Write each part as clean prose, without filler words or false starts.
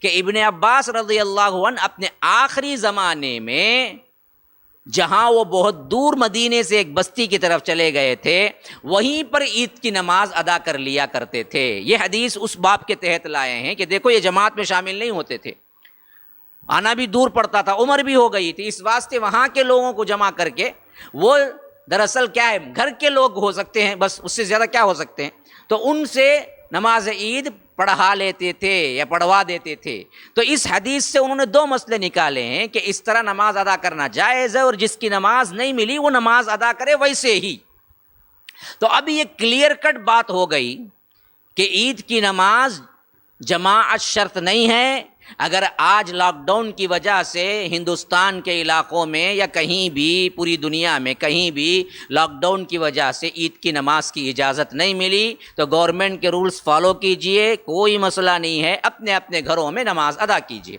کہ ابن عباس رضی اللہ عنہ اپنے آخری زمانے میں جہاں وہ بہت دور مدینے سے ایک بستی کی طرف چلے گئے تھے، وہیں پر عید کی نماز ادا کر لیا کرتے تھے۔ یہ حدیث اس باب کے تحت لائے ہیں کہ دیکھو یہ جماعت میں شامل نہیں ہوتے تھے، آنا بھی دور پڑتا تھا، عمر بھی ہو گئی تھی، اس واسطے وہاں کے لوگوں کو جمع کر کے، وہ دراصل کیا ہے، گھر کے لوگ ہو سکتے ہیں بس، اس سے زیادہ کیا ہو سکتے ہیں، تو ان سے نماز عید پڑھا لیتے تھے یا پڑھوا دیتے تھے۔ تو اس حدیث سے انہوں نے دو مسئلے نکالے ہیں کہ اس طرح نماز ادا کرنا جائز ہے، اور جس کی نماز نہیں ملی وہ نماز ادا کرے ویسے ہی۔ تو اب یہ کلیئر کٹ بات ہو گئی کہ عید کی نماز جماعت شرط نہیں ہے۔ اگر آج لاک ڈاؤن کی وجہ سے ہندوستان کے علاقوں میں یا کہیں بھی پوری دنیا میں کہیں بھی لاک ڈاؤن کی وجہ سے عید کی نماز کی اجازت نہیں ملی تو گورنمنٹ کے رولز فالو کیجئے، کوئی مسئلہ نہیں ہے، اپنے اپنے گھروں میں نماز ادا کیجئے۔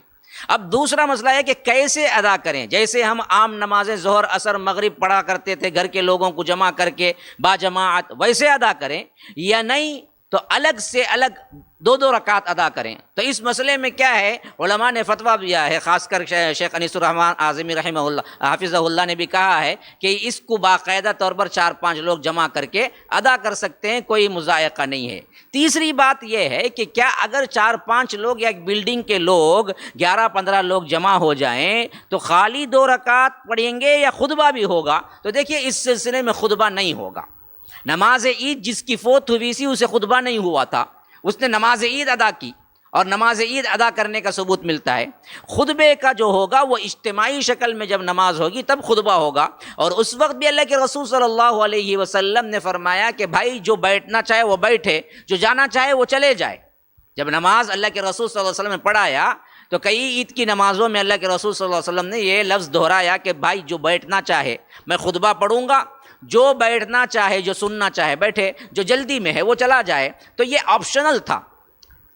اب دوسرا مسئلہ ہے کہ کیسے ادا کریں۔ جیسے ہم عام نمازیں ظہر عصر مغرب پڑھا کرتے تھے گھر کے لوگوں کو جمع کر کے باجماعت، ویسے ادا کریں یا نہیں تو الگ سے الگ دو دو رکعت ادا کریں۔ تو اس مسئلے میں کیا ہے، علماء نے فتویٰ دیا ہے، خاص کر شیخ انیس الرحمن اعظمی رحمہ اللہ حافظہ اللہ نے بھی کہا ہے کہ اس کو باقاعدہ طور پر 4-5 لوگ جمع کر کے ادا کر سکتے ہیں، کوئی مضائقہ نہیں ہے۔ تیسری بات یہ ہے کہ کیا اگر 4-5 لوگ یا ایک بلڈنگ کے لوگ 11-15 لوگ جمع ہو جائیں تو خالی 2 رکعت پڑھیں گے یا خطبہ بھی ہوگا؟ تو دیکھیے اس سلسلے میں خطبہ نہیں ہوگا۔ نماز عید جس کی فوت ہوئی سی اسے خطبہ نہیں ہوا تھا، اس نے نماز عید ادا کی، اور نماز عید ادا کرنے کا ثبوت ملتا ہے۔ خطبے کا جو ہوگا وہ اجتماعی شکل میں جب نماز ہوگی تب خطبہ ہوگا، اور اس وقت بھی اللہ کے رسول صلی اللہ علیہ وسلم نے فرمایا کہ بھائی جو بیٹھنا چاہے وہ بیٹھے، جو جانا چاہے وہ چلے جائے۔ جب نماز اللہ کے رسول صلی اللہ علیہ وسلم نے پڑھایا تو کئی عید کی نمازوں میں اللہ کے رسول صلی اللہ علیہ وسلم نے یہ لفظ دہرایا کہ بھائی جو بیٹھنا چاہے میں خطبہ پڑھوں گا، جو بیٹھنا چاہے جو سننا چاہے بیٹھے، جو جلدی میں ہے وہ چلا جائے۔ تو یہ آپشنل تھا۔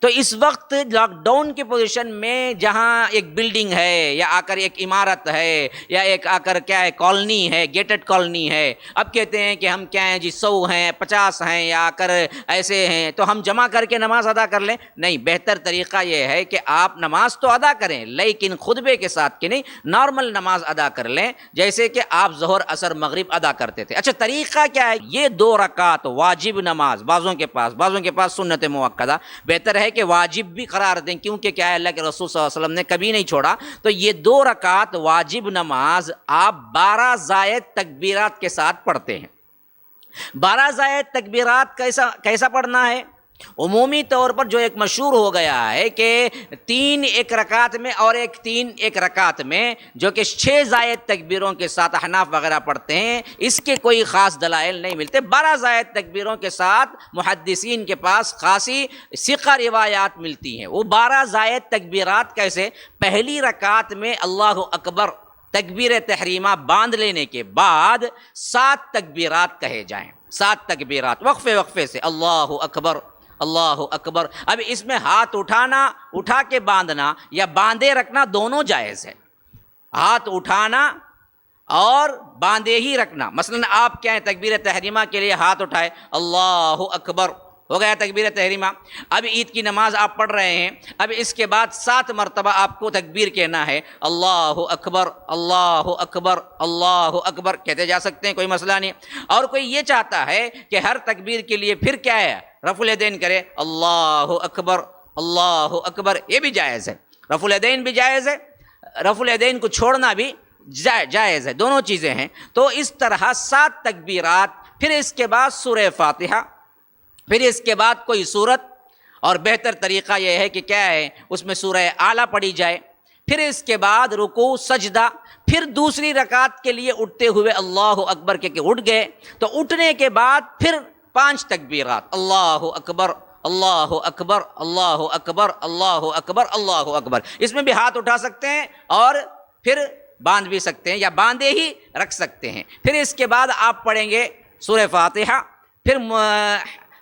تو اس وقت لاک ڈاؤن کی پوزیشن میں جہاں ایک بلڈنگ ہے یا آ کر ایک عمارت ہے یا ایک آ کر کیا ہے کالونی ہے، گیٹڈ کالونی ہے، اب کہتے ہیں کہ ہم کیا ہیں جی 100 ہیں 50 ہیں یا آ کر ایسے ہیں تو ہم جمع کر کے نماز ادا کر لیں۔ نہیں، بہتر طریقہ یہ ہے کہ آپ نماز تو ادا کریں لیکن خطبے کے ساتھ کہ نہیں، نارمل نماز ادا کر لیں جیسے کہ آپ ظہر عصر مغرب ادا کرتے تھے۔ اچھا طریقہ کیا ہے؟ یہ 2 رکعت واجب نماز بعضوں کے پاس سنت موقدہ، بہتر ہے کہ واجب بھی قرار دیں کیونکہ کیا ہے اللہ کے رسول صلی اللہ علیہ وسلم نے کبھی نہیں چھوڑا۔ تو یہ 2 رکعت واجب نماز آپ 12 زائد تکبیرات کے ساتھ پڑھتے ہیں۔ 12 زائد تکبیرات کیسا پڑھنا ہے؟ عمومی طور پر جو ایک مشہور ہو گیا ہے کہ 3 ایک رکعت میں اور 3 ایک رکعت میں، جو کہ 6 زائد تکبیروں کے ساتھ احناف وغیرہ پڑھتے ہیں، اس کے کوئی خاص دلائل نہیں ملتے۔ 12 زائد تکبیروں کے ساتھ محدثین کے پاس خاصی ثقہ روایات ملتی ہیں۔ وہ 12 زائد تکبیرات کیسے؟ پہلی رکعت میں اللہ اکبر تکبیر تحریمہ باندھ لینے کے بعد 7 تکبیرات کہے جائیں، 7 تکبیرات وقفے سے، اللہ اکبر اللہ اکبر۔ اب اس میں ہاتھ اٹھا کے باندھنا یا باندھے رکھنا دونوں جائز ہے۔ ہاتھ اٹھانا اور باندھے ہی رکھنا، مثلا آپ کیا ہے تکبیر تحریمہ کے لیے ہاتھ اٹھائے، اللہ اکبر، ہو گیا تکبیر تحریمہ۔ اب عید کی نماز آپ پڑھ رہے ہیں، اب اس کے بعد 7 مرتبہ آپ کو تکبیر کہنا ہے، اللہ اکبر اللہ اکبر اللہ اکبر، کہتے جا سکتے ہیں، کوئی مسئلہ نہیں۔ اور کوئی یہ چاہتا ہے کہ ہر تکبیر کے لیے پھر کیا ہے رفع الیدین کرے، اللہ اکبر اللہ اکبر، یہ بھی جائز ہے، رفع الیدین بھی جائز ہے، رفع الیدین کو چھوڑنا بھی جائز ہے، دونوں چیزیں ہیں۔ تو اس طرح 7 تکبیرات، پھر اس کے بعد سورہ فاتحہ، پھر اس کے بعد کوئی سورت، اور بہتر طریقہ یہ ہے کہ کیا ہے اس میں سورہ اعلیٰ پڑھی جائے، پھر اس کے بعد رکوع سجدہ، پھر دوسری رکعت کے لیے اٹھتے ہوئے اللہ اکبر کہ اٹھ گئے تو اٹھنے کے بعد پھر 5 تکبیرات، اللہ اکبر اللہ اکبر اللہ اکبر اللہ اکبر اللہ اکبر۔ اس میں بھی ہاتھ اٹھا سکتے ہیں اور پھر باندھ بھی سکتے ہیں یا باندھے ہی رکھ سکتے ہیں۔ پھر اس کے بعد آپ پڑھیں گے سورہ فاتحہ، پھر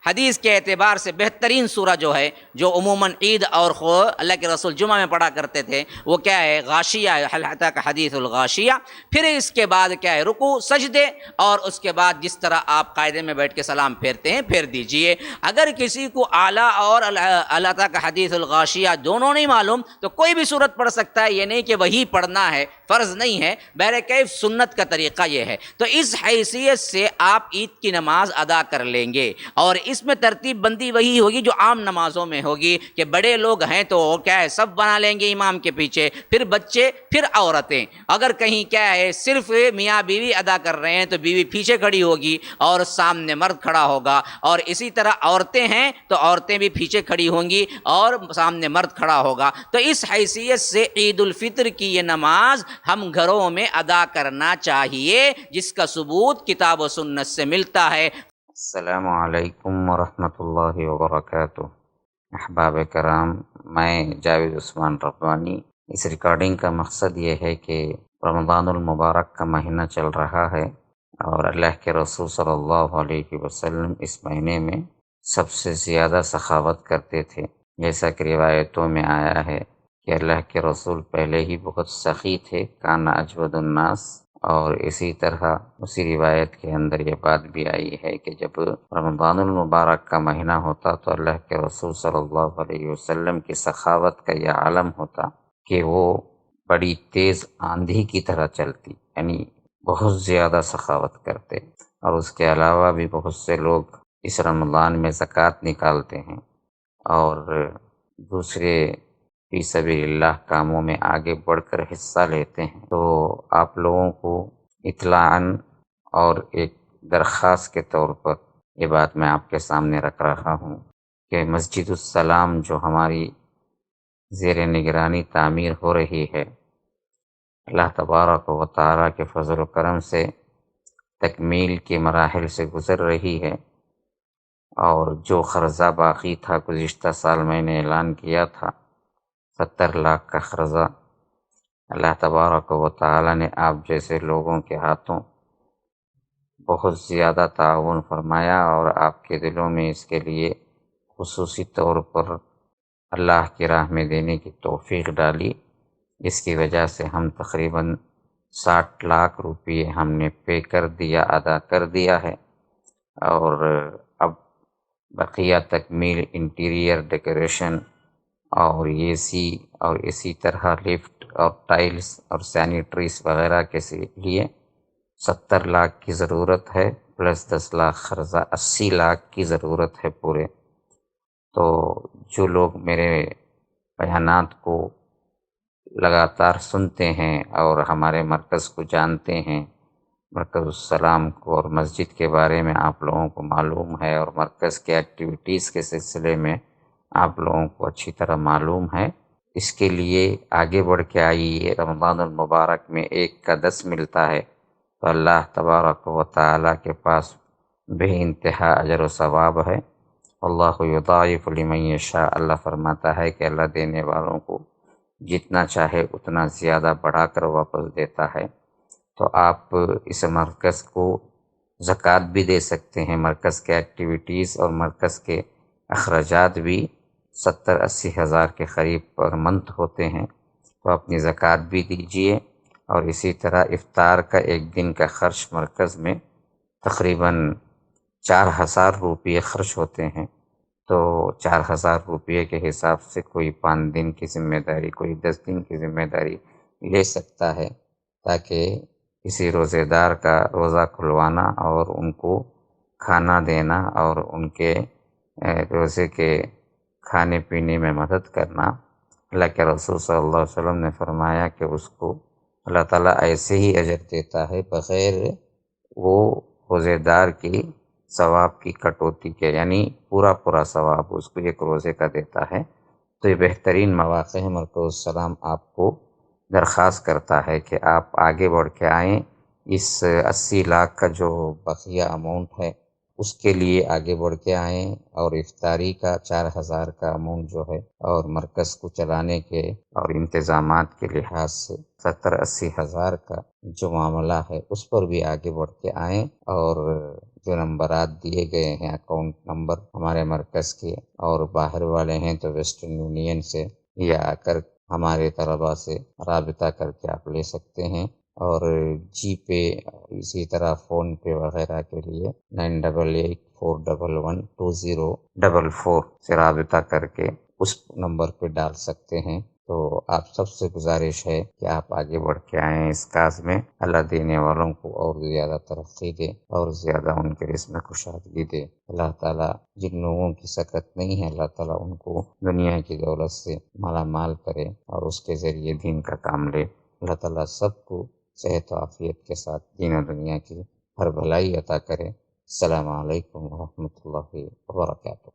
حدیث کے اعتبار سے بہترین سورہ جو ہے، جو عموماً عید اور اللہ کے رسول جمعہ میں پڑھا کرتے تھے، وہ کیا ہے؟ غاشیہ ہے، حل اتاک حدیث الغاشیہ۔ پھر اس کے بعد کیا ہے؟ رکوع، سجدے، اور اس کے بعد جس طرح آپ قاعدے میں بیٹھ کے سلام پھیرتے ہیں پھیر دیجئے۔ اگر کسی کو اعلیٰ اور حل اتاک حدیث الغاشیہ دونوں نہیں معلوم تو کوئی بھی صورت پڑھ سکتا ہے، یہ نہیں کہ وہی پڑھنا ہے، فرض نہیں ہے، بہرکیف سنت کا طریقہ یہ ہے۔ تو اس حیثیت سے آپ عید کی نماز ادا کر لیں گے، اور اس میں ترتیب بندی وہی ہوگی جو عام نمازوں میں ہوگی کہ بڑے لوگ ہیں تو کیا ہے؟ سب بنا لیں گے امام کے پیچھے، پھر بچے، پھر عورتیں۔ اگر کہیں کیا ہے صرف میاں بیوی ادا کر رہے ہیں تو بیوی پیچھے کھڑی ہوگی اور سامنے مرد کھڑا ہوگا، اور اسی طرح عورتیں ہیں تو عورتیں بھی پیچھے کھڑی ہوں گی اور سامنے مرد کھڑا ہوگا۔ تو اس حیثیت سے عید الفطر کی یہ نماز ہم گھروں میں ادا کرنا چاہیے، جس کا ثبوت کتاب و سنت سے ملتا ہے۔ السلام علیکم ورحمۃ اللہ وبرکاتہ۔ احباب کرام، میں جاوید عثمان ربانی۔ اس ریکارڈنگ کا مقصد یہ ہے کہ رمضان المبارک کا مہینہ چل رہا ہے، اور اللہ کے رسول صلی اللہ علیہ وسلم اس مہینے میں سب سے زیادہ سخاوت کرتے تھے، جیسا کہ روایتوں میں آیا ہے کہ اللہ کے رسول پہلے ہی بہت سخی تھے، کان اجود الناس۔ اور اسی طرح اسی روایت کے اندر یہ بات بھی آئی ہے کہ جب رمضان المبارک کا مہینہ ہوتا تو اللہ کے رسول صلی اللہ علیہ وسلم کی سخاوت کا یہ عالم ہوتا کہ وہ بڑی تیز آندھی کی طرح چلتی، یعنی بہت زیادہ سخاوت کرتے۔ اور اس کے علاوہ بھی بہت سے لوگ اس رمضان میں زکوٰۃ نکالتے ہیں اور دوسرے فی سبیل اللہ کاموں میں آگے بڑھ کر حصہ لیتے ہیں۔ تو آپ لوگوں کو اطلاعاً اور ایک درخواست کے طور پر یہ بات میں آپ کے سامنے رکھ رہا ہوں کہ مسجد السلام جو ہماری زیر نگرانی تعمیر ہو رہی ہے، اللہ تبارک و تعالیٰ کے فضل و کرم سے تکمیل کے مراحل سے گزر رہی ہے، اور جو قرضہ باقی تھا گزشتہ سال میں نے اعلان کیا تھا 70 لاکھ کا قرضہ، اللہ تبارک و تعالیٰ نے آپ جیسے لوگوں کے ہاتھوں بہت زیادہ تعاون فرمایا، اور آپ کے دلوں میں اس کے لیے خصوصی طور پر اللہ کی راہ میں دینے کی توفیق ڈالی، جس کی وجہ سے ہم تقریباً 60 لاکھ روپئے ہم نے پے کر دیا، ادا کر دیا ہے، اور اب بقیہ تکمیل، انٹیریئر ڈیکوریشن اور اے سی اور اسی طرح لفٹ اور ٹائلز اور سینیٹریز وغیرہ کے لیے 70 لاکھ کی ضرورت ہے، پلس 10 لاکھ قرضہ، 80 لاکھ کی ضرورت ہے پورے۔ تو جو لوگ میرے بیانات کو لگاتار سنتے ہیں اور ہمارے مرکز کو جانتے ہیں، مرکز السلام کو اور مسجد کے بارے میں آپ لوگوں کو معلوم ہے، اور مرکز کے ایکٹیویٹیز کے سلسلے میں آپ لوگوں کو اچھی طرح معلوم ہے، اس کے لیے آگے بڑھ کے آئیے۔ رمضان المبارک میں 1 کا 10 ملتا ہے تو اللہ تبارک و تعالیٰ کے پاس بے انتہا اجر و ثواب ہے۔ اللہ یضاعف لمن یشاء، اللہ فرماتا ہے کہ اللہ دینے والوں کو جتنا چاہے اتنا زیادہ بڑھا کر واپس دیتا ہے۔ تو آپ اس مرکز کو زکوٰۃ بھی دے سکتے ہیں، مرکز کے ایکٹیویٹیز اور مرکز کے اخراجات بھی 70-80 ہزار کے قریب پر منتھ ہوتے ہیں، تو اپنی زکوٰۃ بھی دیجیے۔ اور اسی طرح افطار کا 1 دن کا خرچ مرکز میں تقریباً 4000 روپئے خرچ ہوتے ہیں، تو 4000 روپئے کے حساب سے کوئی 5 دن کی ذمہ داری، کوئی 10 دن کی ذمہ داری لے سکتا ہے، تاکہ کسی روزے دار کا روزہ کھلوانا اور ان کو کھانا دینا اور ان کے روزے کے کھانے پینے میں مدد کرنا۔ اللہ کے رسول صلی اللہ علیہ وسلم نے فرمایا کہ اس کو اللہ تعالیٰ ایسے ہی اجر دیتا ہے بغیر وہ روزے دار کی ثواب کی کٹوتی کے، یعنی پورا ثواب اس کو 1 روزے کا دیتا ہے۔ تو یہ بہترین مواقع ہے۔ مرکز السلام آپ کو درخواست کرتا ہے کہ آپ آگے بڑھ کے آئیں، اس 80 لاکھ کا جو بقیہ اماؤنٹ ہے اس کے لیے آگے بڑھ کے آئیں اور افطاری کا 4,000 کا اماؤنٹ جو ہے اور مرکز کو چلانے کے اور انتظامات کے لحاظ سے 70-80 ہزار کا جو معاملہ ہے اس پر بھی آگے بڑھ کے آئیں، اور جو نمبرات دیے گئے ہیں اکاؤنٹ نمبر ہمارے مرکز کے، اور باہر والے ہیں تو ویسٹرن یونین سے یا آ کر ہمارے طلباء سے رابطہ کر کے آپ لے سکتے ہیں، اور جی پے اسی طرح فون پے وغیرہ کے لیے 9884112044 سے رابطہ کر کے اس نمبر پہ ڈال سکتے ہیں۔ تو آپ سب سے گزارش ہے کہ آپ آگے بڑھ کے آئیں اس کاز میں، اللہ دینے والوں کو اور زیادہ ترقی دے اور زیادہ ان کے رزق میں کشادگی دے۔ اللہ تعالیٰ جن لوگوں کی سکت نہیں ہے، اللہ تعالیٰ ان کو دنیا کی دولت سے مالا مال کرے اور اس کے ذریعے دین کا کام لے۔ اللہ تعالیٰ سب کو صحت و عافیت کے ساتھ دین و دنیا کی ہر بھلائی عطا کرے۔ السلام علیکم ورحمۃ اللہ وبرکاتہ۔